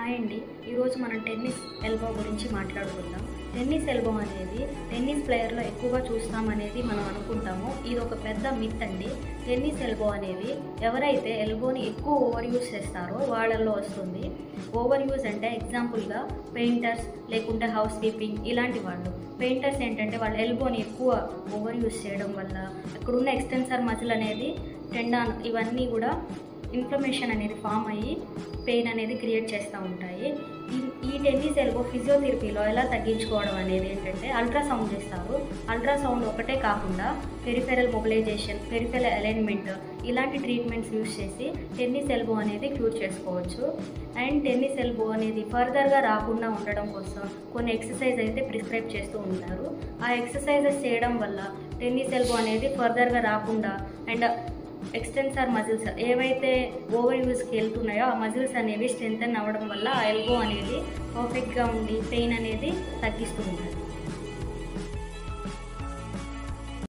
Hi అండి, ఈరోజు మనం టెన్నిస్ ఎల్బో గురించి మాట్లాడుకుందాం. టెన్నిస్ ఎల్బో అనేది టెన్నిస్ ప్లేయర్లో ఎక్కువగా చూస్తామనేది మనం అనుకుంటాము. ఇది ఒక పెద్ద మిత్ అండి. టెన్నిస్ ఎల్బో అనేది ఎవరైతే ఎల్బోని ఎక్కువ ఓవర్ యూజ్ చేస్తారో వాళ్ళల్లో వస్తుంది. ఓవర్ యూజ్ అంటే ఎగ్జాంపుల్గా పెయింటర్స్ లేకుంటే హౌస్ కీపింగ్ ఇలాంటి వాళ్ళు. పెయింటర్స్ ఏంటంటే వాళ్ళ ఎల్బోని ఎక్కువ ఓవర్ యూజ్ చేయడం వల్ల ఇక్కడున్న ఎక్స్టెన్సర్ మజిల్ అనేది టెండాన్ ఇవన్నీ కూడా ఇన్ఫ్లమేషన్ అనేది ఫామ్ అయ్యి పెయిన్ అనేది క్రియేట్ చేస్తూ ఉంటాయి. ఈ టెన్నిస్ ఎల్బో ఫిజియోథెరపీలో ఎలా తగ్గించుకోవడం అనేది ఏంటంటే అల్ట్రాసౌండ్ చేస్తారు. అల్ట్రాసౌండ్ ఒకటే కాకుండా పెరిఫెరల్ మొబిలైజేషన్, పెరిఫెరల్ అలైన్మెంట్ ఇలాంటి ట్రీట్మెంట్స్ యూజ్ చేసి టెన్నిస్ ఎల్బో అనేది క్యూర్ చేసుకోవచ్చు. అండ్ టెన్నిస్ ఎల్బో అనేది ఫర్దర్గా రాకుండా ఉండడం కోసం కొన్ని ఎక్సర్సైజ్ అయితే ప్రిస్క్రైబ్ చేస్తూ ఉంటారు. ఆ ఎక్సర్సైజెస్ చేయడం వల్ల టెన్నిస్ ఎల్బో అనేది ఫర్దర్గా రాకుండా అండ్ ఎక్స్టెన్సర్ మజిల్స్ ఏవైతే ఓవర్ యూజ్కి వెళ్తున్నాయో ఆ మజిల్స్ అనేవి స్ట్రెంథెన్ అవ్వడం వల్ల ఆ ఎల్బో అనేది పర్ఫెక్ట్గా ఉండి పెయిన్ అనేది తగ్గిస్తూ ఉంటుంది.